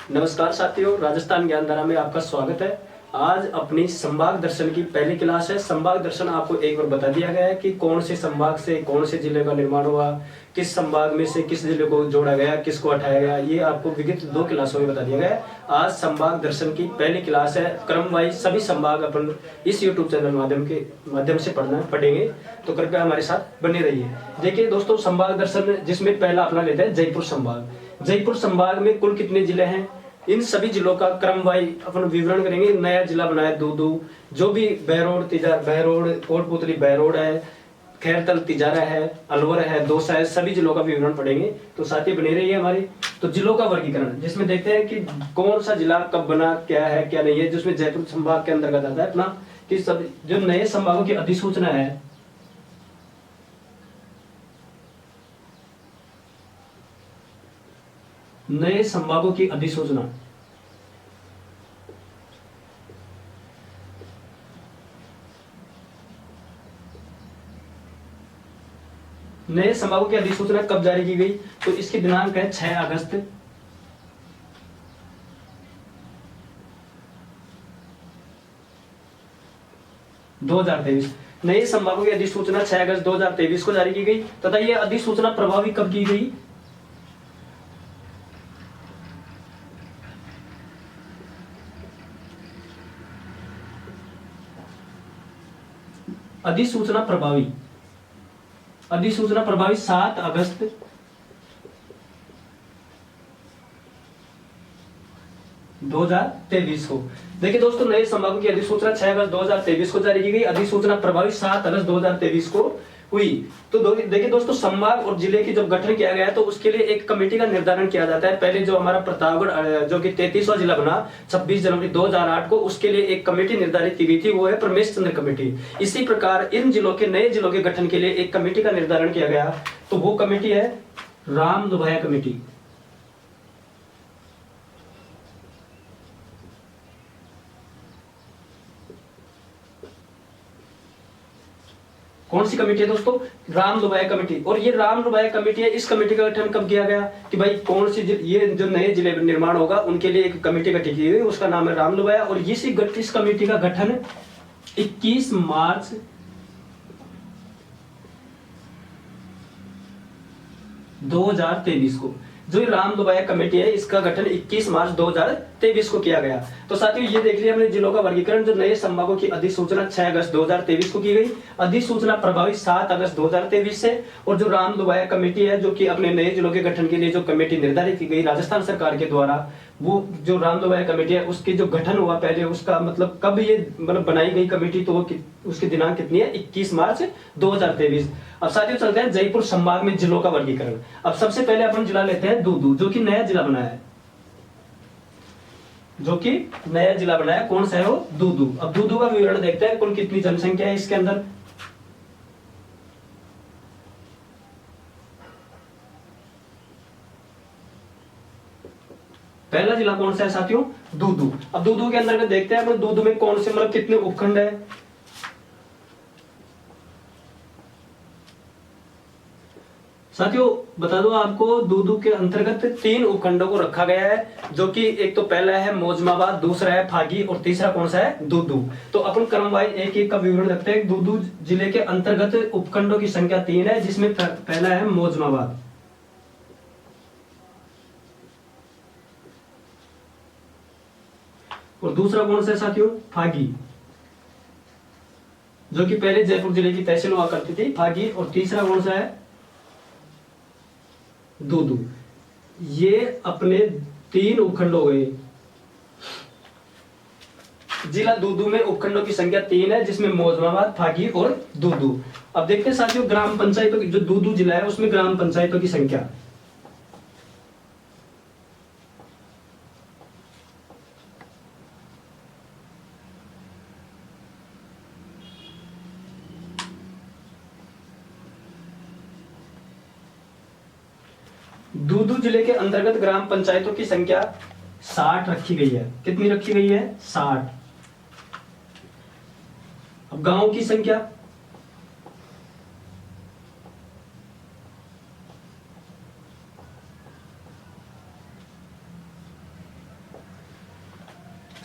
नमस्कार साथियों, राजस्थान ज्ञानधारा में आपका स्वागत है। आज अपनी संभाग दर्शन की पहली क्लास है। संभाग दर्शन आपको एक बार बता दिया गया है कि कौन से संभाग से कौन से जिले का निर्माण हुआ, किस संभाग में से किस जिले को जोड़ा गया, किसको हटाया गया, ये आपको विगत 2 क्लासों में बता दिया गया है। आज संभाग दर्शन की पहली क्लास है। क्रम वाइज सभी संभाग अपन इस यूट्यूब चैनल माध्यम से पढ़ेंगे, तो कृपया हमारे साथ बने रहिए। देखिए दोस्तों, संभाग दर्शन जिसमें पहला अपना लेते हैं जयपुर संभाग। जयपुर संभाग में कुल कितने जिले हैं, इन सभी जिलों का क्रम वाइज अपन विवरण करेंगे। नया जिला बनाया दूदू, जो भी बहरोड, तिजार बहरोड, कोटपुतली बहरोड है, खैरतल तिजारा है, अलवर है, दौसा है, सभी जिलों का विवरण पढ़ेंगे। तो साथी बने रहिए हमारे। तो जिलों का वर्गीकरण, जिसमें देखते हैं कि कौन सा जिला कब बना, क्या है क्या नहीं है, जिसमें जयपुर संभाग के अंतर्गत आता है अपना कि सब जो नए संभागों की अधिसूचना है, नए संभागों की अधिसूचना, नए संभागों की अधिसूचना कब जारी की गई, तो इसकी दिनांक है 6 अगस्त 2023। नए संभागों की अधिसूचना 6 अगस्त 2023 को जारी की गई तथा यह अधिसूचना प्रभावी कब की गई, अधिसूचना प्रभावी 7 अगस्त 2023 को। देखिए दोस्तों, नए संभागों की अधिसूचना 6 अगस्त 2023 को जारी की गई। अधिसूचना प्रभावी 7 अगस्त 2023 को हुई। तो देखिए दोस्तों, संभाग और जिले की जब गठन किया गया तो उसके लिए एक कमेटी का निर्धारण किया जाता है। पहले जो हमारा प्रतापगढ़ जो कि 33वां जिला बना 26 जनवरी 2008 को, उसके लिए एक कमेटी निर्धारित की गई थी, वो है परमेश चंद्र कमेटी। इसी प्रकार इन जिलों के नए जिलों के गठन के लिए एक कमेटी का निर्धारण किया गया, तो वो कमेटी है राम दुभाया कमेटी। कौन सी कमेटी है दोस्तों, राम दुबाया कमेटी। और ये राम दुबाया कमेटी है, इस कमेटी का गठन कब किया गया कि भाई कौन सी ये जो नए जिले निर्माण होगा उनके लिए एक कमेटी गठित की गई, उसका नाम है राम दुबाया। और इस कमेटी का गठन 21 मार्च 2023 को, जो राम दुबाया कमेटी है इसका गठन 21 मार्च 2023 को किया गया। तो साथियों, ये देख लिया हमने जिलों का वर्गीकरण। जो नए संभागों की अधिसूचना 6 अगस्त 2023 को की गई, अधिसूचना प्रभावी 7 अगस्त 2023 से। और जो राम दुबाया कमेटी है, जो कि अपने नए जिलों के गठन के लिए जो कमेटी निर्धारित की गई राजस्थान सरकार के द्वारा, वो जो राम दुबाया कमेटी है उसके जो गठन हुआ पहले, उसका मतलब कब ये बनाई गई कमेटी, तो उसकी दिनांक कितनी है, 21 मार्च 2023। अब साथियों चलते हैं जयपुर संभाग में जिलों का वर्गीकरण। अब सबसे पहले अपन जिला लेते हैं दूदू, जो कि नया जिला बनाया है, कौन सा है वो, दूदू। अब दूदू का विवरण देखते हैं, कुल कितनी जनसंख्या है इसके अंदर। पहला जिला कौन सा है साथियों, दूदू। अब दूदू के अंदर देखते हैं अपन दूदू में कौन से कितने उपखंड है। साथियों बता दो आपको, दूदू के अंतर्गत 3 उपखंडों को रखा गया है, जो कि एक तो पहला है मौजमाबाद, दूसरा है फागी और तीसरा कौन सा है, दूदू। तो अपन क्रम वाइज एक एक का विवरण रखते हैं। दूदू जिले के अंतर्गत उपखंडों की संख्या 3 है, जिसमें पहला है मौजमाबाद, और दूसरा कौन सा है साथियों, फागी, जो कि पहले जयपुर जिले की तहसील हुआ करती थी, फागी। और तीसरा कौन सा है, दूदू। ये अपने 3 उपखंड हो गए। जिला दूदू में उपखंडों की संख्या 3 है, जिसमें मौजमाबाद, फागी और दूदू। अब देखते हैं साथियों ग्राम पंचायतों की, जो दूदू जिला है उसमें ग्राम पंचायतों की संख्या। दूदू जिले के अंतर्गत ग्राम पंचायतों की संख्या 60 रखी गई है। कितनी रखी गई है, 60। अब गांव की संख्या,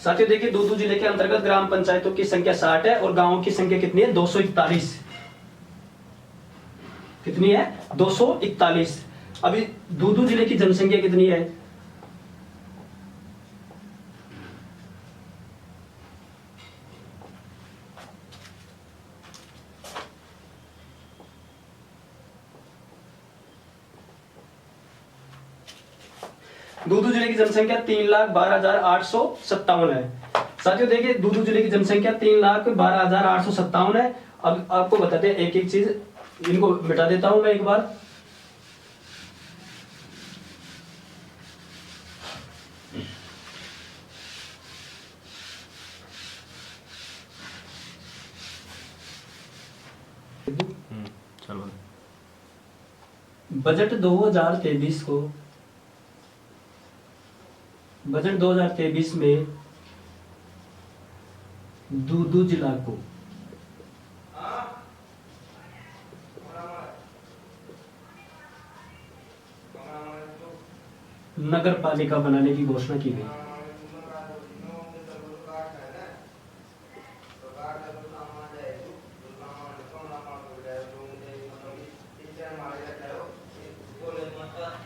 साथियों देखिए दूदू जिले के अंतर्गत ग्राम पंचायतों की संख्या 60 है और गांवों की संख्या कितनी है? 241। कितनी है? 241। अभी दूदू जिले की जनसंख्या कितनी है? दूदू जिले की जनसंख्या 3,12,857 है। साथियों देखिए दूदू जिले की जनसंख्या 3,12,857 है। अब आपको बताते हैं एक एक चीज, इनको मिटा देता हूं मैं एक बार। चलो बजट 2023 को, बजट 2023 में दूदू जिला को नगर पालिका बनाने की घोषणा की गई।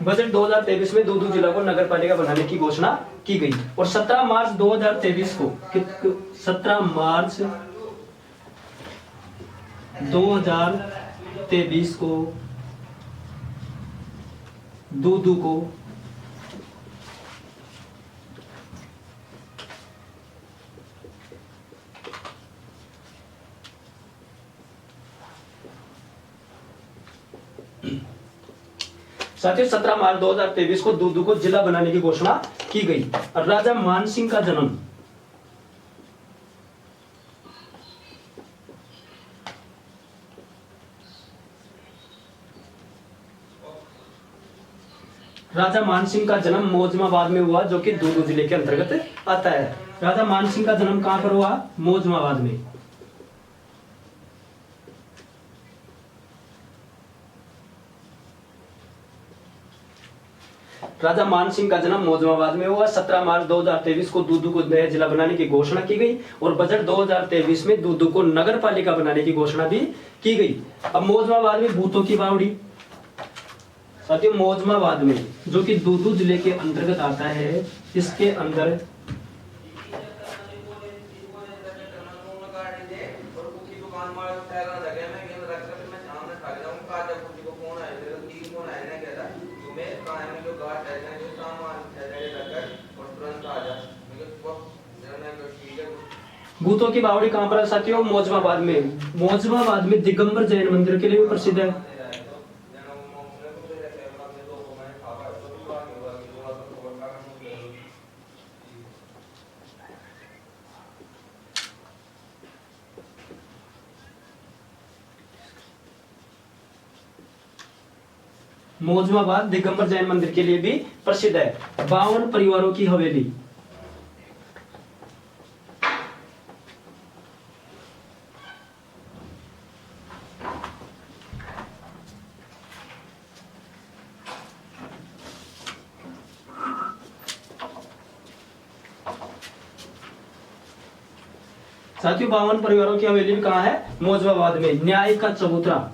बजट 2023 में दूदू जिला को नगर पालिका बनाने की घोषणा की गई और 17 मार्च 2023 को 17 मार्च 2023 को दूदू को साथियों 17 मार्च 2023 को दूदू को जिला बनाने की घोषणा की गई। राजा मानसिंह का जन्म, राजा मानसिंह का जन्म मौजमाबाद में हुआ जो कि दूदू जिले के अंतर्गत आता है। राजा मानसिंह का जन्म कहां पर हुआ? मौजमाबाद में। राजा मानसिंह का जन्म मौजमाबाद में हुआ। 17 मार्च 2023 को दूदू को नया जिला बनाने की घोषणा की गई और बजट 2023 में दूदू को नगर पालिका बनाने की घोषणा भी की गई। अब मौजमाबाद में भूतों की बावड़ी, साथियों मौजमाबाद में जो कि दूदू जिले के अंतर्गत आता है, इसके अंदर भूतों की बावड़ी कहां पर है साथियों? मौजमाबाद में। मौजमाबाद में दिगंबर जैन मंदिर के लिए भी प्रसिद्ध है। मौजमाबाद दिगंबर जैन मंदिर के लिए भी प्रसिद्ध है। 52 परिवारों की हवेली, साथियों 52 परिवारों की हवेली भी कहां है? मौजमाबाद में। न्याय का चबूतरा,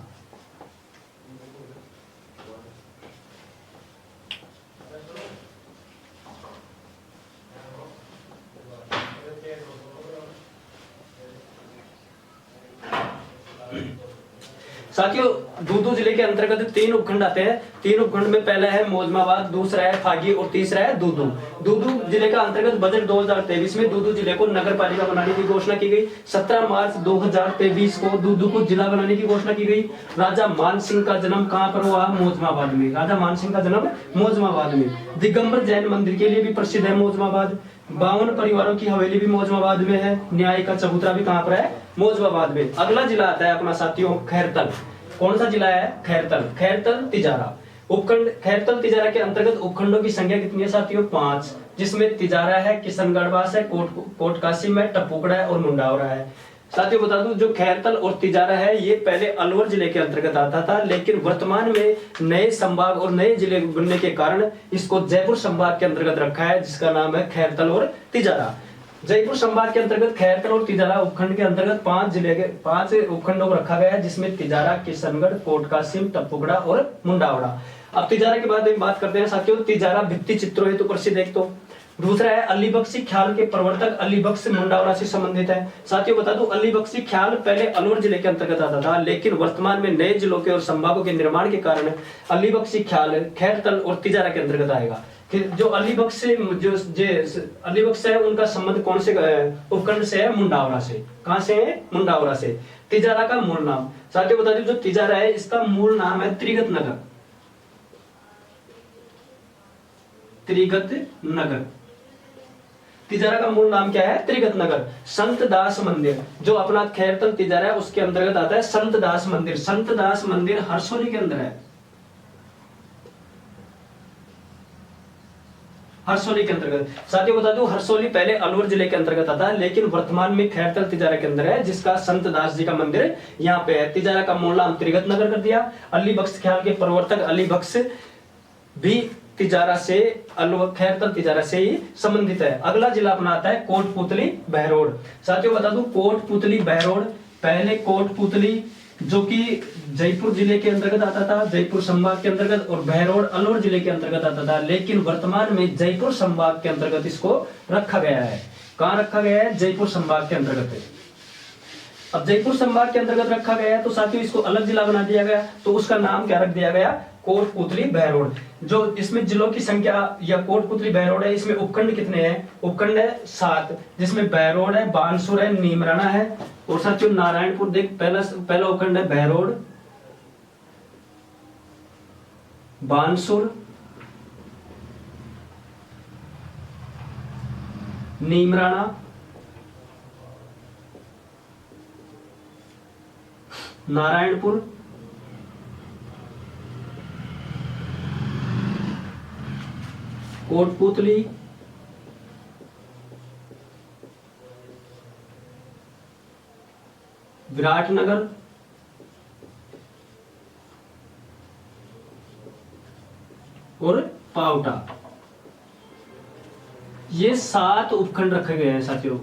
साथियों दूदू जिले के अंतर्गत 3 उपखंड आते हैं। 3 उपखंड में पहला है मौजमाबाद, दूसरा है फागी और तीसरा है दूदू। दूदू जिले का अंतर्गत बजट 2023 में दूदू जिले को नगर पालिका बनाने की घोषणा की गई। 17 मार्च 2023 को दूदू को जिला बनाने की घोषणा की गई। राजा मानसिंह का जन्म कहां पर हुआ? मौजमाबाद में। राजा मानसिंह का जन्म मौजमाबाद में। दिगंबर जैन मंदिर के लिए भी प्रसिद्ध है मौजमाबाद। 52 परिवारों की हवेली भी मौजमाबाद में है। न्याय का चबूतरा भी कहां पर है? मौजमाबाद में। अगला जिला आता है अपना साथियों खैरतल। कौन सा जिला है? खैरतल। खैरतल तिजारा उपखंड। खैरतल तिजारा के अंतर्गत उपखंडों की संख्या कितनी है साथियों? 5, जिसमें तिजारा है, किशनगढ़वास है, कोट कासिम है, टपुकड़ा है और मुंडावरा है। साथियों बता दूं जो खैरतल और तिजारा है ये पहले अलवर जिले के अंतर्गत आता था, लेकिन वर्तमान में नए संभाग और नए जिले बनने के कारण इसको जयपुर संभाग के अंतर्गत रखा है, जिसका नाम है खैरतल और तिजारा। जयपुर संभाग के अंतर्गत खैरतल और तिजारा उपखंड के अंतर्गत 5 उपखंडों को रखा गया है, जिसमें तिजारा, किशनगढ़, कोटकासिम, टपुकड़ा और मुंडावड़ा। अब तिजारा के बाद बात करते हैं साथियों। तिजारा भित्ति चित्रों हेतु प्रसिद्ध एक तो। दूसरा है अलीबख्शी ख्याल के प्रवर्तक अलीबख्श मुंडावड़ा से संबंधित है। साथियों बता दूं, अलीबख्शी ख्याल पहले अलवर जिले के अंतर्गत आता था, लेकिन वर्तमान में नए जिलों के और संभागों के निर्माण के कारण अलीबख्शी ख्याल खैरतल और तिजारा के अंतर्गत आएगा। जो अलीबख्श से अलीबख्श है, उनका संबंध कौन से उपखंड से है? मुंडावड़ा से। कहां से है? मुंडावड़ा से। तिजारा का मूल नाम साथियों बता दें, जो तिजारा है इसका मूल नाम है त्रिगत नगर। त्रिगत नगर। तिजारा का मूल नाम क्या है? त्रिगत नगर। संत दास मंदिर जो अपना खैरतल तिजारा है उसके अंतर्गत आता है संत दास मंदिर। संत दास मंदिर हरसोली के अंदर है, हरसोली के अंतर्गत। साथियों बता दूं, हरसोली पहले अलवर जिले के अंतर्गत आता है, लेकिन वर्तमान में खैरतल तिजारा के अंदर है, जिसका संत दास जी का मंदिर यहाँ पे है। तिजारा का मूल नाम त्रिगत नगर कर दिया। अलीबख्श ख्याल के प्रवर्तक अलीबख्श भी तिजारा से, खैरतल तिजारा से ही संबंधित है। अगला जिला अपना आता है कोटपुतली बहरोड। साथियों बता दूं, कोटपुतली बहरोड पहले कोटपुतली जो कि जयपुर जिले के अंतर्गत आता था, जयपुर संभाग के अंतर्गत, और बहरोड अलवर जिले के अंतर्गत आता था, लेकिन वर्तमान में जयपुर संभाग के अंतर्गत इसको रखा गया है। कहां रखा गया है? जयपुर संभाग के अंतर्गत है। अब जयपुर संभाग के अंतर्गत रखा गया है तो साथियों इसको अलग जिला बना दिया गया, तो उसका नाम क्या रख दिया गया? कोटपुतली बहरोड। जो इसमें जिलों की संख्या या कोटपुतली बहरोड है, इसमें उपखंड कितने हैं? उपखंड है 7, जिसमें बहरोड है, बानसूर है, नीमराना है और साथियों नारायणपुर। देख पहला उपखंड है बहरोड, बानसूर, नीमराना, नारायणपुर, कोटपुतली, विराटनगर और पावटा। ये 7 उपखंड रखे गए हैं साथियों।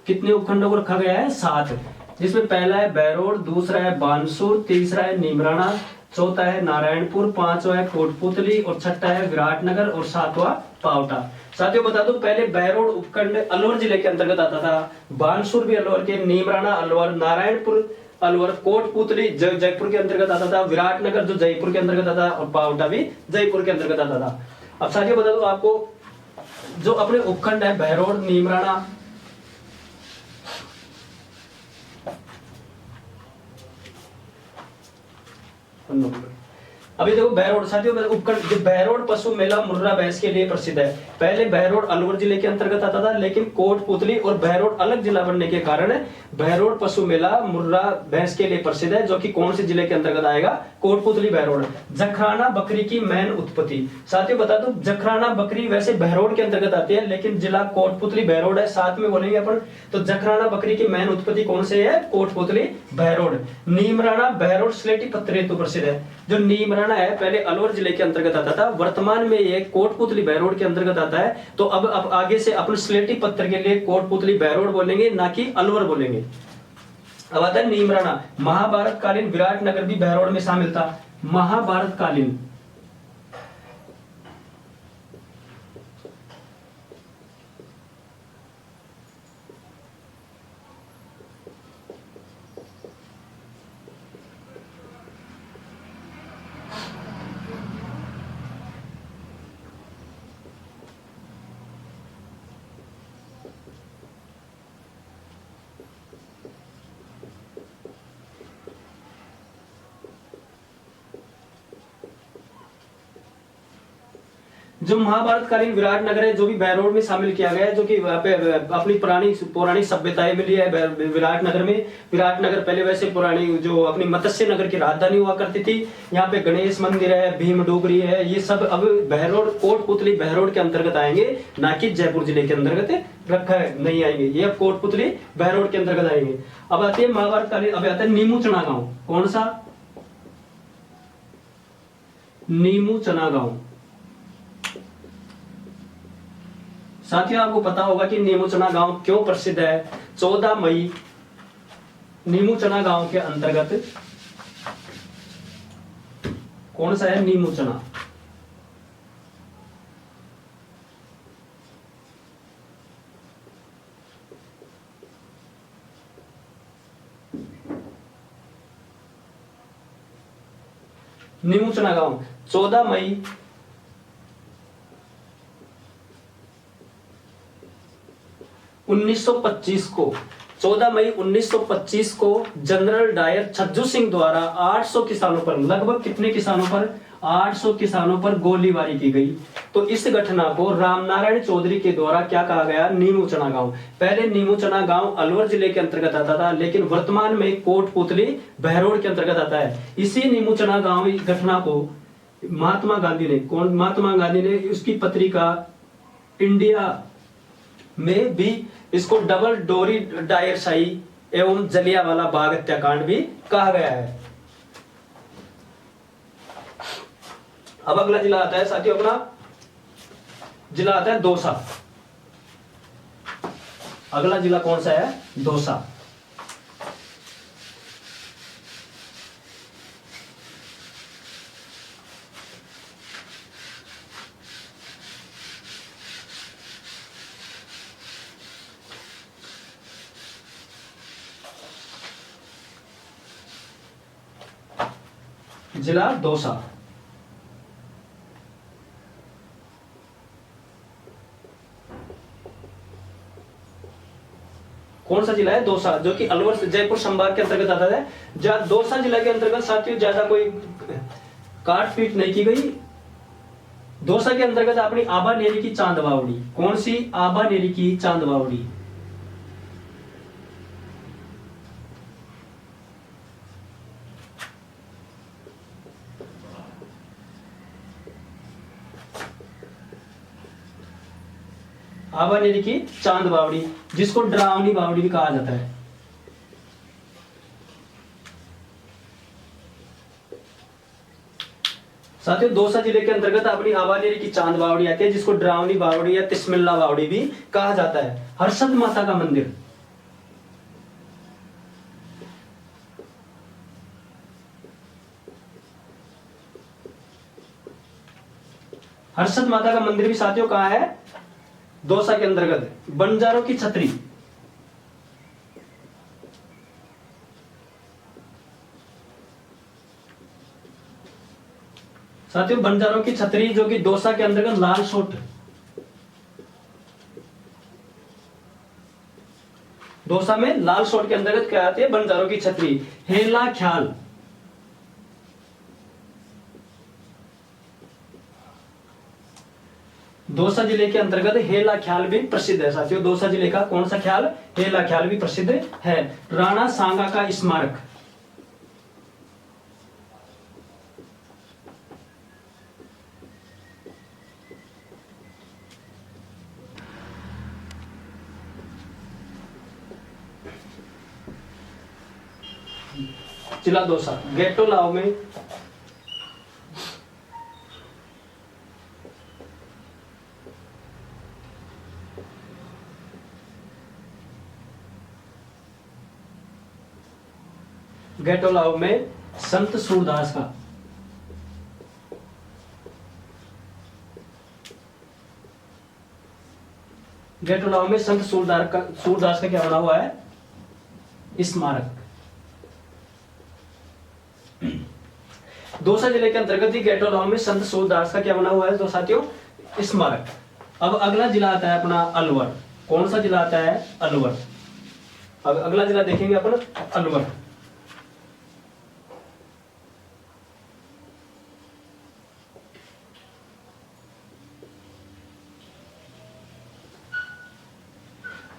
कितने उपखंडों को रखा गया है? 7, जिसमें पहला है बहरोड, दूसरा है बानसूर, तीसरा है नीमराना, चौथा है नारायणपुर, पांचवा है कोटपुतली और छठा है विराटनगर और 7वां पावटा। साथियों बता दो, पहले बहरोड उपखंड अलवर जिले के अंतर्गत आता था, बानसूर भी अलवर के, नीमराना अलवर, नारायणपुर अलवर, कोटपुतली जयपुर के अंतर्गत आता था, विराटनगर जो जयपुर के अंतर्गत आता था और पावटा भी जयपुर के अंतर्गत आता था। अब साथियों बता दो आपको, जो अपने उपखंड है बहरोड, नीमराना, अभी देखो बहरोड साथियों, उपखंड बहरोड पशु मेला मुर्रा भैंस के लिए प्रसिद्ध है। पहले बहरोड अलवर जिले के अंतर्गत आता था, लेकिन कोटपुतली और बहरोड अलग जिला बनने के कारण बहरोड पशु मेला मुर्रा भैंस के लिए प्रसिद्ध है, जो कि कौन से जिले के अंतर्गत आएगा? कोटपुतली बहरोड। जखराना बकरी की मैन उत्पत्ति। साथियों बता दो, जखराना बकरी वैसे बहरोड के अंतर्गत आती है, लेकिन जिला कोटपुतली बहरोड है, साथ में बोलेंगे अपन। तो जखराना बकरी की मैन उत्पत्ति कौन से है? कोटपुतली बहरोड। नीमराना बहरोड स्लेटी पत्थर हेतु प्रसिद्ध है। जो नीमराना है पहले अलवर जिले के अंतर्गत आता था, वर्तमान में ये कोटपुतली बहरोड के अंतर्गत आता है। तो अब आगे से अपन स्लेटी पत्थर के लिए कोटपुतली बहरोड बोलेंगे, ना कि अलवर बोलेंगे। अब आता है नीमराना। महाभारत कालीन विराटनगर भी बहरोड में शामिल था। महाभारत कालीन जो महाभारत कालीन विराटनगर है, जो भी बहरोड में शामिल किया गया है, जो कि वहाँ पे अपनी पुरानी पौराणिक सभ्यताएं मिली है विराटनगर में। विराटनगर पहले वैसे पुरानी जो अपनी मत्स्य नगर की राजधानी हुआ करती थी। यहाँ पे गणेश मंदिर है, भीम डोगरी है, ये सब अब बहरोड कोटपुतली बहरोड के अंतर्गत आएंगे, ना कि जयपुर जिले के अंतर्गत रखा है नहीं आएंगे। ये अब कोटपुतली बहरोड के अंतर्गत आएंगे। अब आती है महाभारत कालीन, अब आता है नीमू चना गांव। कौन सा? नीमू चना गांव। साथियों आपको पता होगा कि नीमूचना गांव क्यों प्रसिद्ध है। 14 मई नीमूचना गांव के अंतर्गत कौन सा है? नीमूचना। नीमूचना गांव 14 मई 1925 को 14 मई 1925 को जनरल डायर छज्जू सिंह द्वारा 800 किसानों पर, लगभग कितने किसानों पर? 800 किसानों पर गोलीबारी की गई। तो इस घटना को रामनारायण चौधरी के द्वारा क्या कहा गया? नीमूचना गांव। पहले नीमूचना गांव अलवर जिले के अंतर्गत आता था, लेकिन वर्तमान में कोटपुतली बहरोड के अंतर्गत आता है। इसी नीमूचना गांव घटना को महात्मा गांधी ने, महात्मा गांधी ने उसकी पत्रिका इंडिया में भी इसको डबल डोरी डायरशाही एवं जलियांवाला बाग हत्याकांड भी कहा गया है। अब अगला जिला आता है साथियों, अपना जिला आता है दौसा। अगला जिला कौन सा है? दौसा। जिला दौसा। कौन सा जिला है? दौसा, जो कि अलवर से जयपुर संभाग के अंतर्गत आता है। जहां दौसा जिला के अंतर्गत साथियों ज्यादा कोई काट पीट नहीं की गई। दौसा के अंतर्गत अपनी आबा नेरी की चांद बावड़ी। कौन सी? आबा नेरी की चांद बावड़ी। आबा नेरी की चांद बावड़ी, जिसको डरावनी बावड़ी भी कहा जाता है। साथियों दौसा जिले के अंतर्गत अपनी आबा नेरी की चांद बावड़ी आती है, जिसको डरावनी बावड़ी या तिस्मिल्ला बावड़ी भी कहा जाता है। हर्षद माता का मंदिर। हर्षद माता का मंदिर भी साथियों कहां है? दौसा के अंतर्गत। बंजारों की छतरी। साथियों बंजारों की छतरी जो कि दौसा के अंतर्गत लाल सोट। दौसा में लाल सोट के अंतर्गत क्या आती है? बंजारों की छतरी। हेला ख्याल। दौसा जिले के अंतर्गत हेला ख्याल भी प्रसिद्ध है साथियों। दौसा जिले का कौन सा ख्याल? हेला ख्याल भी प्रसिद्ध है। राणा सांगा का स्मारक। जिला दौसा। गेटोलाव में गेटोलाव में संत सूरदास का गेटोलाव में संत सूरदास का क्या बना हुआ है? स्मारक। दौसा जिले के अंतर्गत ही गेटोलाव में संत सूरदास का क्या बना हुआ है तो साथियों? स्मारक। अब अगला जिला आता है अपना अलवर। कौन सा जिला आता है? अलवर। अब अगला जिला देखेंगे अपन अलवर।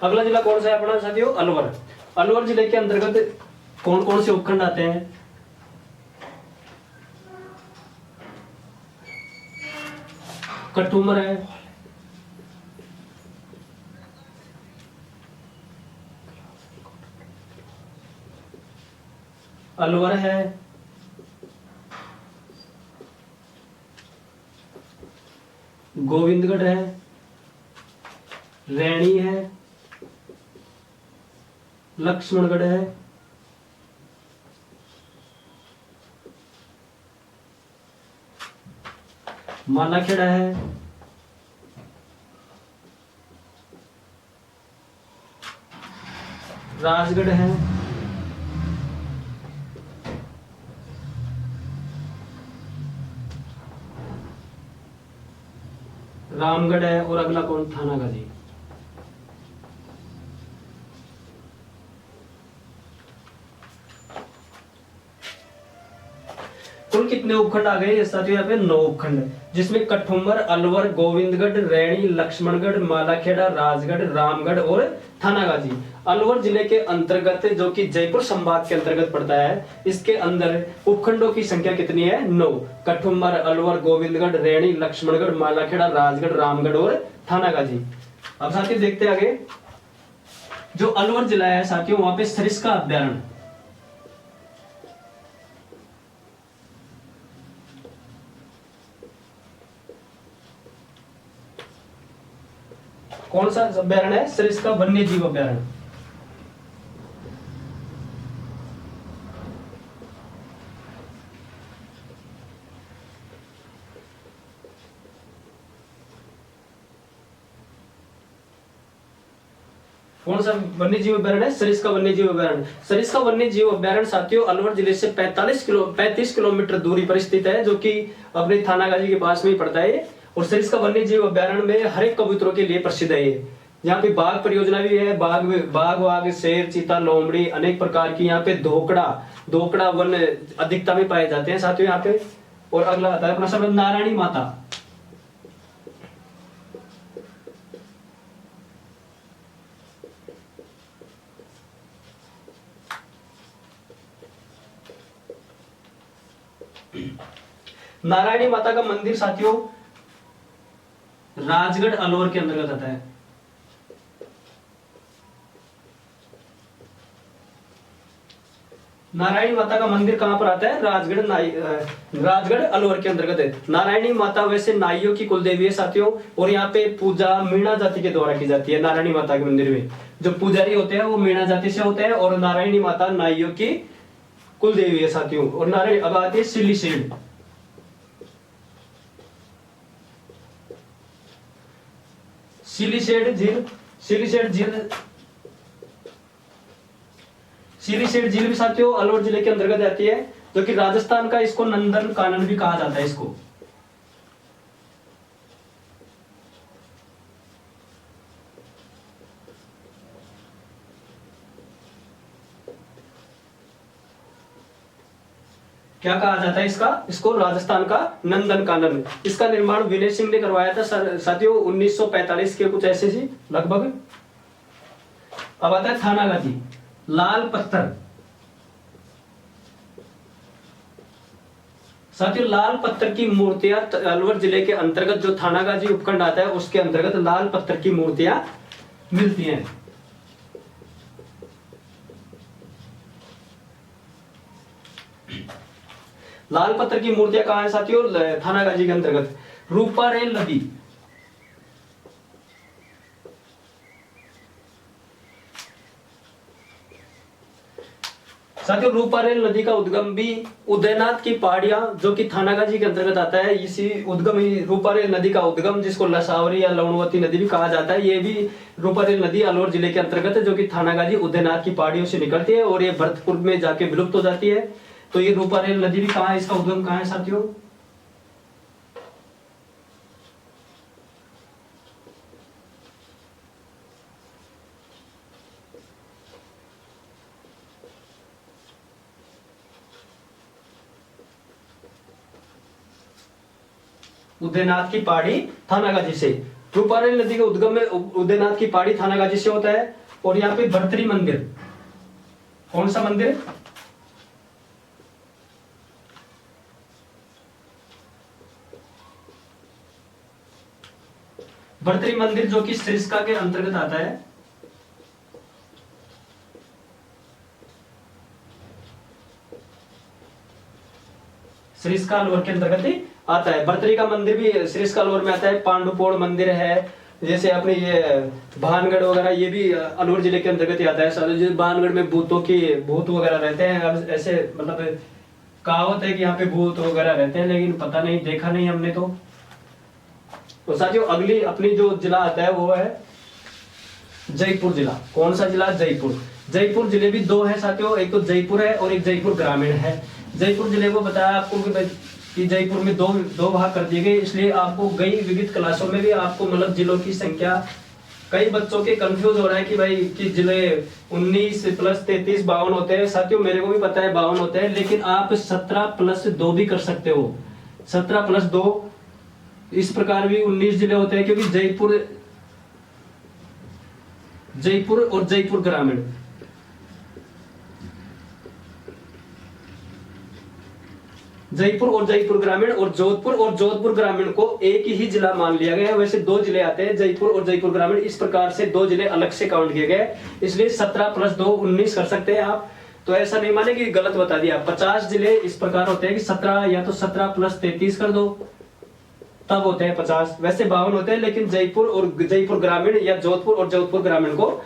अगला जिला कौन सा है अपना साथियों? अलवर। अलवर जिले के अंतर्गत कौन कौन से उपखंड आते हैं? कटुमर है, अलवर है, गोविंदगढ़ है, रैणी है, लक्ष्मणगढ़ है, मालाखेड़ा है, राजगढ़ है, रामगढ़ है, और अगला कौन? थानागाजी। कुल कितने उपखंड आ गए साथियों? यहाँ पे 9 उपखंड, जिसमें कठुम्बर, अलवर, गोविंदगढ़, रैणी, लक्ष्मणगढ़, मालाखेड़ा, राजगढ़, रामगढ़ और थानागाजी अलवर जिले के अंतर्गत, जो कि जयपुर संभाग के अंतर्गत पड़ता है। इसके अंदर उपखंडों की संख्या कितनी है? 9। कठुम्बर, अलवर, गोविंदगढ़, रैणी, लक्ष्मणगढ़, मालाखेड़ा, राजगढ़, रामगढ़ और थानागाजी। अब साथियों देखते आगे, जो अलवर जिला है साथियों, वहां पे सरिस्का अभ्यारण्य, कौन सा अभ्यारण्य है? सरिस्का वन्य जीव अभ्यारण्य। कौन सा वन्य जीव अभ्यारण्य है? सरिस्का वन्य जीव अभ्यारण्य। सरिस्का वन्य जीव अभ्यारण्य साथियों अलवर जिले से 35 किलोमीटर दूरी पर स्थित है, जो कि अपने थानागाजी के पास में ही पड़ता है। और सरिस्का वन्य जीव अभ्यारण्य में हर एक कबूतरों के लिए प्रसिद्ध है ये। यहाँ पे बाघ परियोजना भी है, बाघ, शेर, चीता, लोमड़ी, अनेक प्रकार की यहाँ पे धोकड़ा वन अधिकता में पाए जाते हैं साथियों यहाँ पे। और अगला आता है अपना शब्द नारायणी माता। नारायणी माता का मंदिर साथियों राजगढ़ अलवर के अंतर्गत आता है। नारायणी माता का मंदिर कहां पर आता है? राजगढ़ अलवर के अंतर्गत है। नारायणी माता वैसे नाइयों की कुलदेवी है साथियों, और यहाँ पे पूजा मीणा जाति के द्वारा की जाती है। नारायणी माता के मंदिर में जो पुजारी होते हैं वो मीणा जाति से होते हैं, और नारायणी माता नाइयों की कुलदेवी है साथियों। और नारायण अब आती है सिलीसेड। सिलीसेड झील भी साथियों अलवर जिले के अंतर्गत आती है, जो कि राजस्थान का इसको नंदन कानन भी कहा जाता है इसको। क्या कहा जाता है इसको राजस्थान का नंदन कानन। इसका निर्माण विनय सिंह ने करवाया था साथियों 1945 के कुछ ऐसे ही लगभग। अब आता है थानागाजी। लाल पत्थर साथियों, लाल पत्थर की मूर्तियां अलवर जिले के अंतर्गत जो थानागाजी उपखंड आता है उसके अंतर्गत लाल पत्थर की मूर्तियां मिलती हैं। लाल पत्थर की मूर्तियां कहां है साथियों? थानागाजी के अंतर्गत। रूपा रेल नदी साथियों, रूपा रेल नदी का उद्गम भी उदयनाथ की पहाड़ियां जो कि थानागाजी के अंतर्गत आता है, इसी उद्गम ही रूपा रेल नदी का उद्गम, जिसको लसावरी या लवणवती नदी भी कहा जाता है, ये भी रूपा रेल नदी अलवर जिले के अंतर्गत है, जो कि थानागाजी उदयनाथ की पहाड़ियों से निकलती है और ये भरतपुर में जाके विलुप्त हो जाती है। तो ये रूपा रेल नदी भी कहाँ है, इसका उद्गम कहाँ है साथियों? उदयनाथ की पहाड़ी थानागाजी से। रूपा रेल नदी के उद्गम में उदयनाथ की पहाड़ी थानागाजी से होता है। और यहाँ पे भर्तरी मंदिर, कौन सा मंदिर? भर्तरी मंदिर जो कि सरिस्का के अंतर्गत आता है। सरिस्का अलवर के अंतर्गत ही आता है। भर्तरी का मंदिर भी सरिस्का अलवर में आता है। पांडुपोड़ मंदिर है, जैसे अपने ये भानगढ़ वगैरह ये भी अलवर जिले के अंतर्गत ही आता है सर। जो भानगढ़ में भूत वगैरह रहते हैं। अब ऐसे मतलब कहावत है कि यहाँ पे भूत वगैरह रहते हैं, लेकिन पता नहीं, देखा नहीं हमने तो साथियों अगली अपनी जो जिला आता है वो है जयपुर जिला। कौन सा जिला? जयपुर। जयपुर जिले भी दो है साथियों, एक तो जयपुर है और एक जयपुर ग्रामीण है। जयपुर जिले को बताया आपको कि जयपुर में दो भाग कर दिए गए, इसलिए आपको कई विविध क्लासों में भी आपको मतलब जिलों की संख्या, कई बच्चों के कंफ्यूज हो रहा है कि भाई कि जिले 19 + 33 52 होते हैं। साथियों मेरे को भी पता है 52 होते हैं, लेकिन आप 17 + 2 भी कर सकते हो। 17 + 2 इस प्रकार भी 19 जिले होते हैं, क्योंकि जयपुर और जयपुर ग्रामीण, जयपुर और जयपुर ग्रामीण और जोधपुर ग्रामीण को एक ही जिला मान लिया गया है। वैसे 2 जिले आते हैं, जयपुर और जयपुर ग्रामीण। इस प्रकार से 2 जिले अलग से काउंट किए गए, इसलिए 17 + 2 19 कर सकते हैं आप। तो ऐसा नहीं माने कि गलत बता दिया। 50 जिले इस प्रकार होते हैं कि 17 या तो 17 + 33 कर दो, तब होते हैं 50। वैसे 52 होते हैं, लेकिन जयपुर और जयपुर ग्रामीण या जोधपुर और जोधपुर ग्रामीण को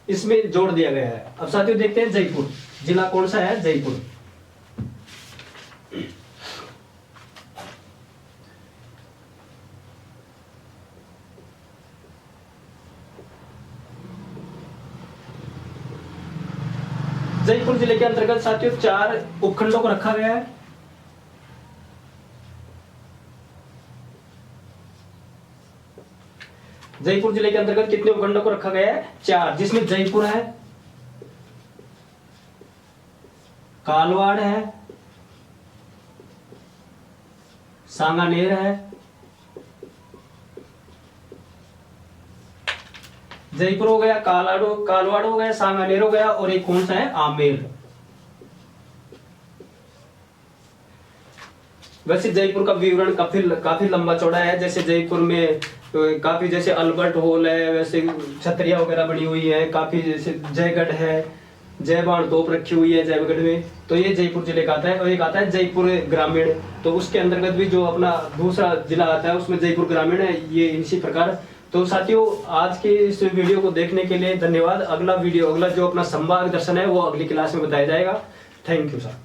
इसमें जोड़ दिया गया है। अब साथियों देखते हैं जयपुर जिला कौन सा है। जयपुर जयपुर जिले के अंतर्गत साथियों 4 उपखंडों को रखा गया है। जयपुर जिले के अंतर्गत कितने उपखंडों को रखा गया है? 4, जिसमें जयपुर है, कालवाड़ है, सांगानेर है, जयपुर हो गया, कालवाड़ हो गया, सांगानेर हो गया, और एक कौन सा है? आमेर। वैसे जयपुर का विवरण काफी लंबा चौड़ा है। जैसे जयपुर में काफी जैसे अल्बर्ट हॉल है, वैसे छतरिया वगैरह बनी हुई है, काफी जैसे जयगढ़ है, जयबाण तोप रखी हुई है जयगढ़ में। तो ये जयपुर जिले का आता है। और एक आता है जयपुर ग्रामीण, तो उसके अंतर्गत भी जो अपना दूसरा जिला आता है उसमें जयपुर ग्रामीण है। ये इसी प्रकार। तो साथियों आज के इस वीडियो को देखने के लिए धन्यवाद। अगला जो अपना संभाग दर्शन है वो अगली क्लास में बताया जाएगा। Thank you sir.